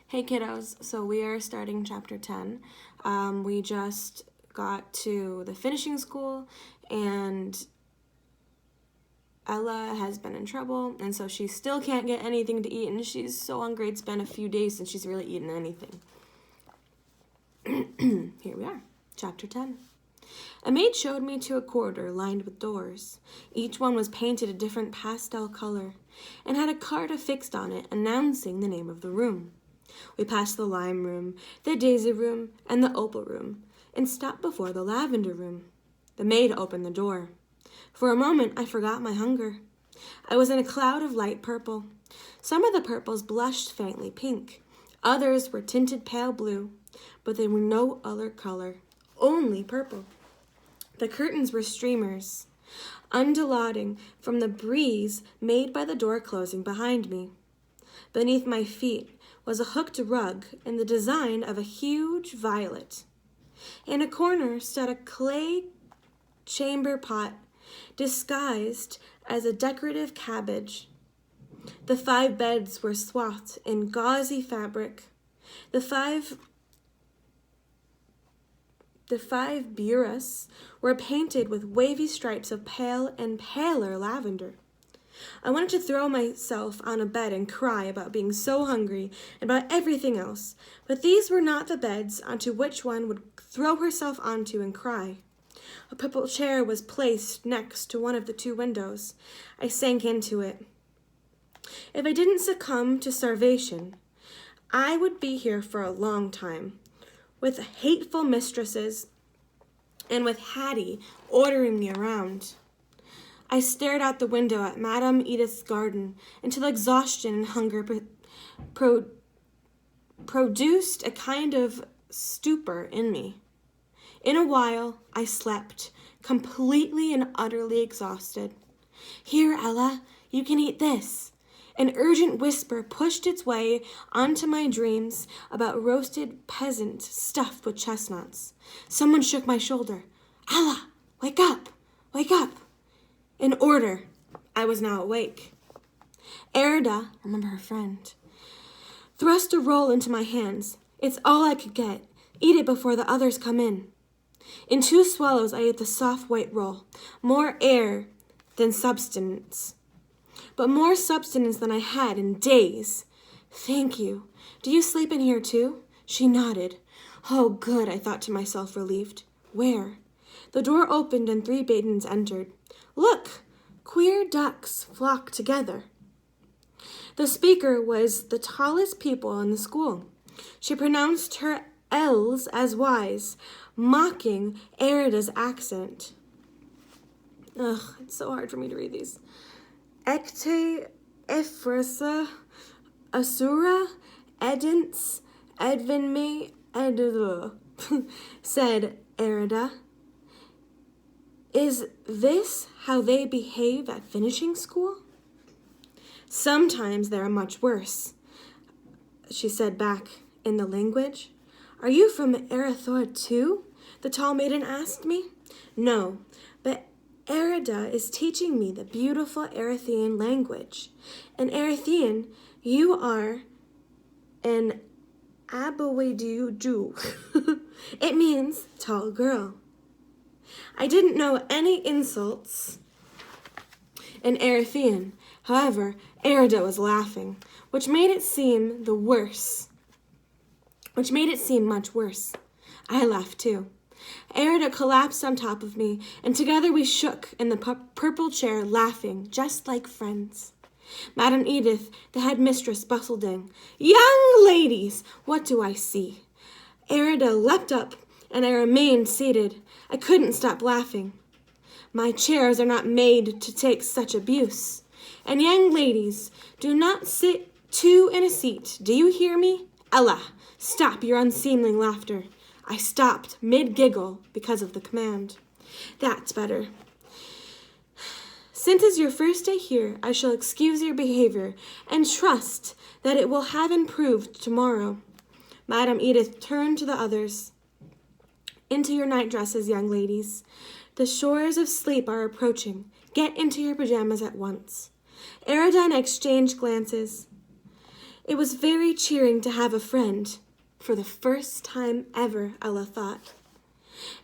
Hey kiddos, so we are starting chapter 10. We just got to the finishing school and Ella has been in trouble and so she still can't get anything to eat and she's so hungry. It's been a few days since she's really eaten anything. Here we are, chapter 10. A maid showed me to a corridor lined with doors. Each one was painted a different pastel color and had a card affixed on it announcing the name of the room. We passed the lime room, the daisy room, and the opal room, and stopped before the lavender room. The maid opened the door. For a moment, I forgot my hunger. I was in a cloud of light purple. Some of the purples blushed faintly pink. Others were tinted pale blue, but they were no other color, only purple. The curtains were streamers, undulating from the breeze made by the door closing behind me. Beneath my feet was a hooked rug in the design of a huge violet. In a corner stood a clay chamber pot disguised as a decorative cabbage. The 5 beds were swathed in gauzy fabric. The five bureaus were painted with wavy stripes of pale and paler lavender. I wanted to throw myself on a bed and cry about being so hungry and about everything else, but these were not the beds onto which one would throw herself onto and cry. A purple chair was placed next to one of the 2 windows. I sank into it. If I didn't succumb to starvation, I would be here for a long time, with hateful mistresses and with Hattie ordering me around. I stared out the window at Madame Edith's garden until exhaustion and hunger produced a kind of stupor in me. In a while, I slept, completely and utterly exhausted. "Here, Ella, you can eat this." An urgent whisper pushed its way onto my dreams about roasted peasant stuffed with chestnuts. Someone shook my shoulder. "Ella, wake up, wake up." In order, I was now awake. Erida, remember her friend, thrust a roll into my hands. "It's all I could get. Eat it before the others come in." In 2 swallows, I ate the soft white roll. More air than substance, but more substance than I had in days. "Thank you. Do you sleep in here too?" She nodded. "Oh, good," I thought to myself, relieved. "Where?" The door opened and 3 maidens entered. "Look, queer ducks flock together." The speaker was the tallest pupil in the school. She pronounced her L's as Y's, mocking Erida's accent. Ugh, it's so hard for me to read these. "Ecte Ephrasa Asura Edens Edvin me Edula," said Erida. "Is this how they behave at finishing school?" "Sometimes they are much worse," she said back in the language. "Are you from Erythor too?" the tall maiden asked me. "No, but Erida is teaching me the beautiful Erythian language. In Erythian, you are an Abawedu. It means tall girl." I didn't know any insults in Erythian. However, Erida was laughing, which made it seem much worse. I laughed too. Erida collapsed on top of me, and together we shook in the purple chair, laughing, just like friends. Madame Edith, the head mistress, bustled in. "Young ladies, what do I see?" Erida leapt up, and I remained seated. I couldn't stop laughing. My chairs are not made to take such abuse. And young ladies, do not sit 2 in a seat. Do you hear me? Ella, stop your unseemly laughter. I stopped mid-giggle because of the command. That's better. "Since it's your first day here, I shall excuse your behavior and trust that it will have improved tomorrow." Madame Edith turned to the others. "Into your night dresses, young ladies. The shores of sleep are approaching. Get into your pajamas at once." Erida and I exchanged glances. It was very cheering to have a friend. For the first time ever, Ella thought.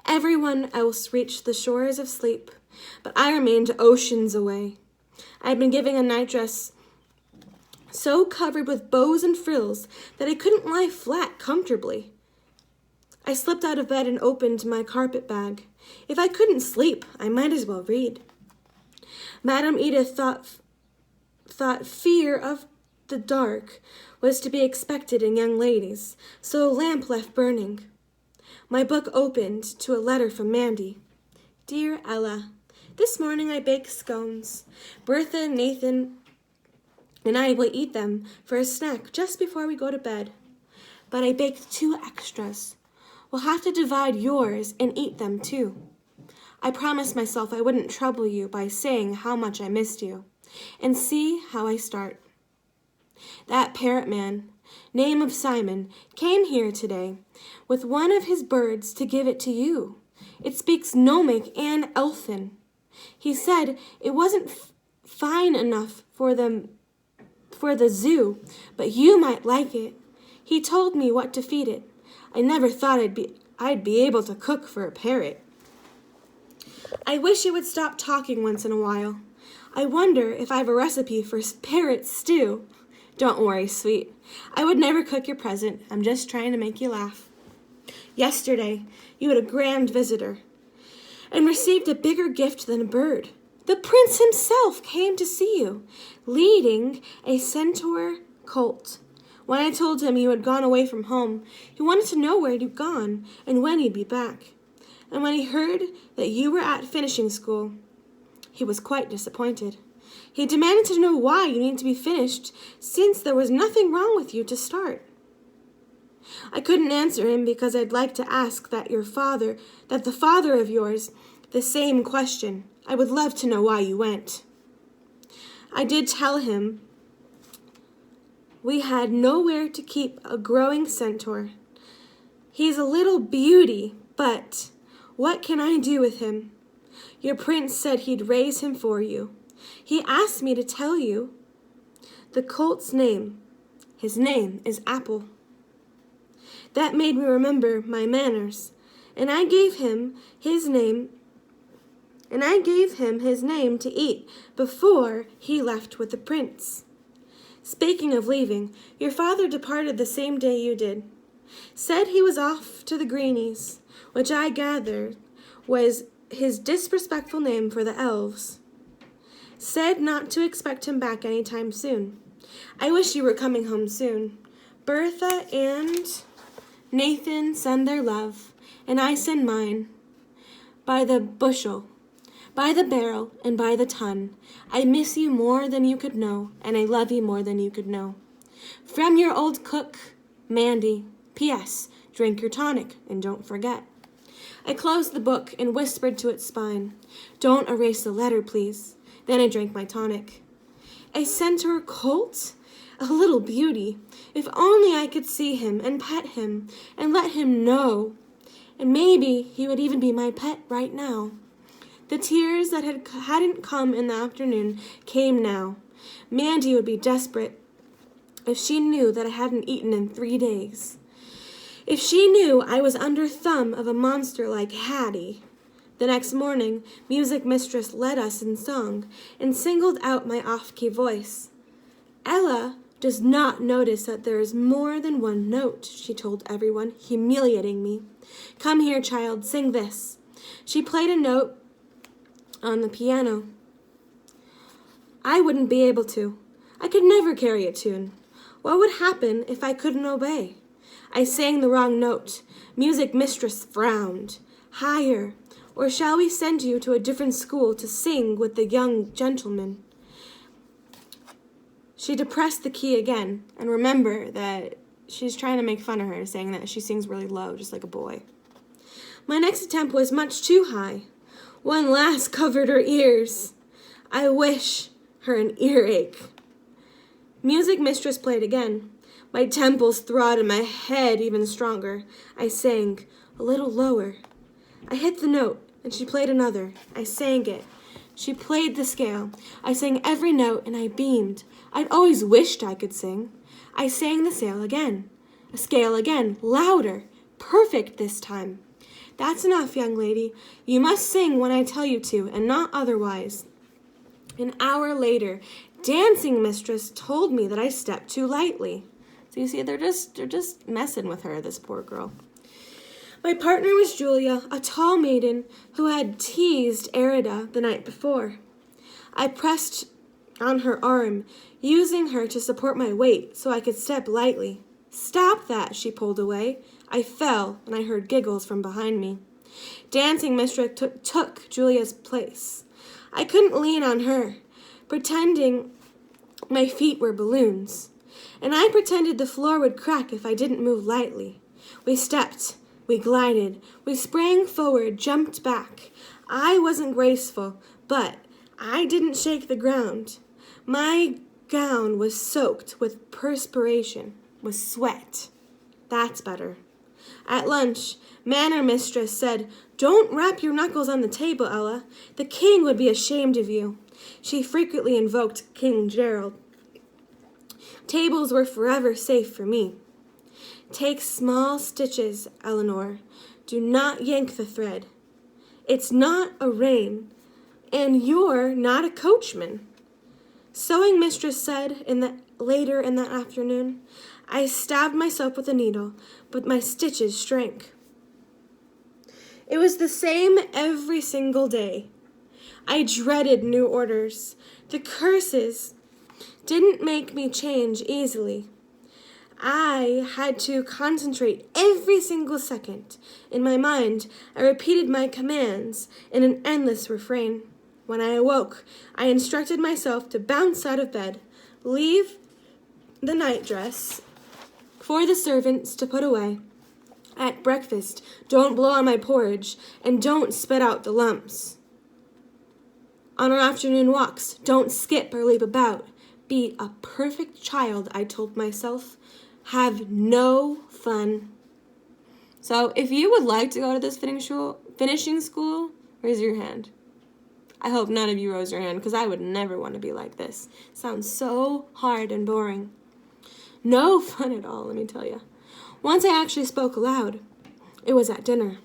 Everyone else reached the shores of sleep, but I remained oceans away. I had been given a nightdress so covered with bows and frills that I couldn't lie flat comfortably. I slipped out of bed and opened my carpet bag. If I couldn't sleep, I might as well read. Madame Edith thought fear of the dark was to be expected in young ladies, so a lamp left burning. My book opened to a letter from Mandy. Dear Ella, this morning I baked scones. Bertha, Nathan, and I will eat them for a snack just before we go to bed. But I baked 2 extras. We'll have to divide yours and eat them too. I promised myself I wouldn't trouble you by saying how much I missed you. And see how I start. That parrot man, name of Simon, came here today with one of his birds to give it to you. It speaks Gnomic and Elfin. He said it wasn't fine enough for the zoo, but you might like it. He told me what to feed it. I never thought I'd be able to cook for a parrot. I wish it would stop talking once in a while. I wonder if I have a recipe for parrot stew. Don't worry, sweet. I would never cook your present. I'm just trying to make you laugh. Yesterday, you had a grand visitor and received a bigger gift than a bird. The prince himself came to see you, leading a centaur colt. When I told him you had gone away from home, he wanted to know where you'd gone and when you'd be back. And when he heard that you were at finishing school, he was quite disappointed. He demanded to know why you needed to be finished, since there was nothing wrong with you to start. I couldn't answer him because I'd like to ask the father of yours, the same question. I would love to know why you went. I did tell him we had nowhere to keep a growing centaur. He's a little beauty, but what can I do with him? Your prince said he'd raise him for you. He asked me to tell you the colt's name. His name is Apple. That made me remember my manners, and I gave him his name to eat before he left with the prince. Speaking of leaving, your father departed the same day you did. Said he was off to the Greenies, which I gathered was his disrespectful name for the elves. Said not to expect him back any time soon. I wish you were coming home soon. Bertha and Nathan send their love, and I send mine. By the bushel, by the barrel, and by the ton. I miss you more than you could know, and I love you more than you could know. From your old cook, Mandy. P.S. Drink your tonic, and don't forget. I closed the book and whispered to its spine, Don't erase the letter, please. Then I drank my tonic. A centaur colt? A little beauty. If only I could see him and pet him and let him know. And maybe he would even be my pet right now. The tears that hadn't come in the afternoon came now. Mandy would be desperate if she knew that I hadn't eaten in 3 days. If she knew I was under thumb of a monster like Hattie. The next morning, music mistress led us in song and singled out my off-key voice. Ella does not notice that there is more than one note, she told everyone, humiliating me. Come here, child, sing this. She played a note on the piano. I wouldn't be able to. I could never carry a tune. What would happen if I couldn't obey? I sang the wrong note. Music mistress frowned. Higher. Or shall we send you to a different school to sing with the young gentlemen? She depressed the key again, and remember that she's trying to make fun of her, saying that she sings really low, just like a boy. My next attempt was much too high. One lass covered her ears. I wish her an earache. Music mistress played again. My temples throbbed and my head even stronger. I sang a little lower. I hit the note, and she played another. I sang it. She played the scale. I sang every note, and I beamed. I'd always wished I could sing. I sang the scale again, louder, perfect this time. That's enough, young lady. You must sing when I tell you to, and not otherwise. An hour later, dancing mistress told me that I stepped too lightly. So you see, they're just messing with her, this poor girl. My partner was Julia, a tall maiden who had teased Erida the night before. I pressed on her arm, using her to support my weight so I could step lightly. Stop that, she pulled away. I fell, and I heard giggles from behind me. Dancing mistress took Julia's place. I couldn't lean on her, pretending my feet were balloons, and I pretended the floor would crack if I didn't move lightly. We stepped, we glided, we sprang forward, jumped back. I wasn't graceful, but I didn't shake the ground. My gown was soaked with perspiration, with sweat. That's better. At lunch, Manor Mistress said, "Don't rap your knuckles on the table, Ella. The king would be ashamed of you." She frequently invoked King Gerald. Tables were forever safe for me. Take small stitches, Eleanor. Do not yank the thread. It's not a rein, and you're not a coachman. Sewing mistress said later in that afternoon. I stabbed myself with a needle, but my stitches shrank. It was the same every single day. I dreaded new orders. The curses didn't make me change easily. I had to concentrate every single second. In my mind, I repeated my commands in an endless refrain. When I awoke, I instructed myself to bounce out of bed, leave the nightdress for the servants to put away. At breakfast, don't blow on my porridge, and don't spit out the lumps. On our afternoon walks, don't skip or leap about. Be a perfect child, I told myself. Have no fun. So if you would like to go to this finishing school, raise your hand. I hope none of you rose your hand, because I would never want to be like this. It sounds so hard and boring. No fun at all, let me tell you. Once I actually spoke aloud. It was at dinner.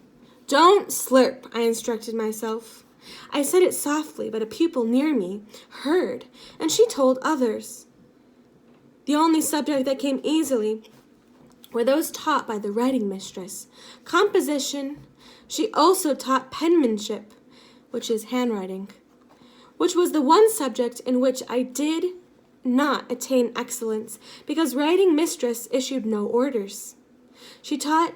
Don't slurp, I instructed myself. I said it softly, but a pupil near me heard, and she told others. The only subject that came easily were those taught by the writing mistress. Composition. She also taught penmanship, which is handwriting, which was the one subject in which I did not attain excellence, because writing mistress issued no orders. She taught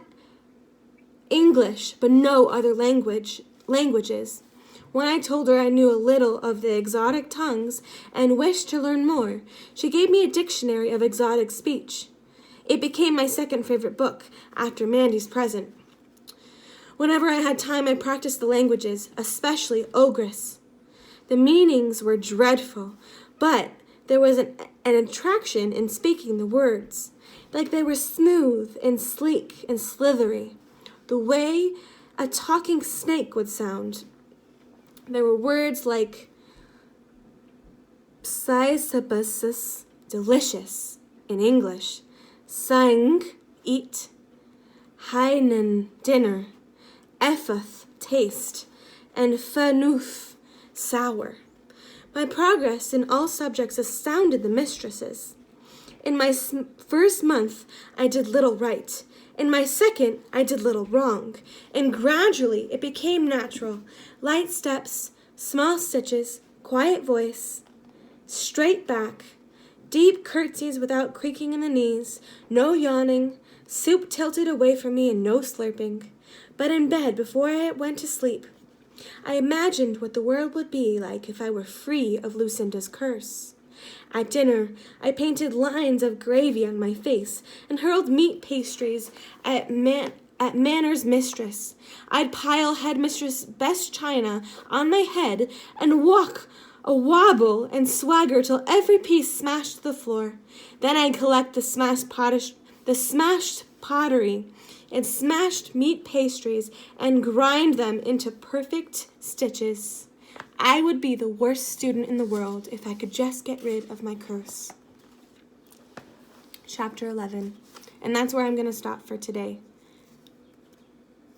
English, but no other languages. When I told her I knew a little of the exotic tongues and wished to learn more, she gave me a dictionary of exotic speech. It became my second favorite book, after Mandy's Present. Whenever I had time, I practiced the languages, especially Ogress. The meanings were dreadful, but there was an attraction in speaking the words, like they were smooth and sleek and slithery, the way a talking snake would sound. There were words like psisabusus, delicious, in English, sang, eat, heinen, dinner, effath, taste, and fanoof, sour. My progress in all subjects astounded the mistresses. In my first month, I did little right. In my second, I did little wrong. And gradually, it became natural. Light steps, small stitches, quiet voice, straight back, deep curtsies without creaking in the knees, no yawning, soup tilted away from me, and no slurping. But in bed, before I went to sleep, I imagined what the world would be like if I were free of Lucinda's curse. At dinner, I painted lines of gravy on my face and hurled meat pastries at Manor's mistress. I'd pile headmistress' best china on my head and walk a wobble and swagger till every piece smashed to the floor. Then I'd collect the smashed pottery and smashed meat pastries and grind them into perfect stitches. I would be the worst student in the world if I could just get rid of my curse. chapter 11. And that's where I'm going to stop for today.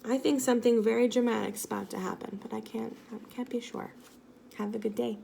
I think something very dramatic's about to happen, but I can't be sure. Have a good day.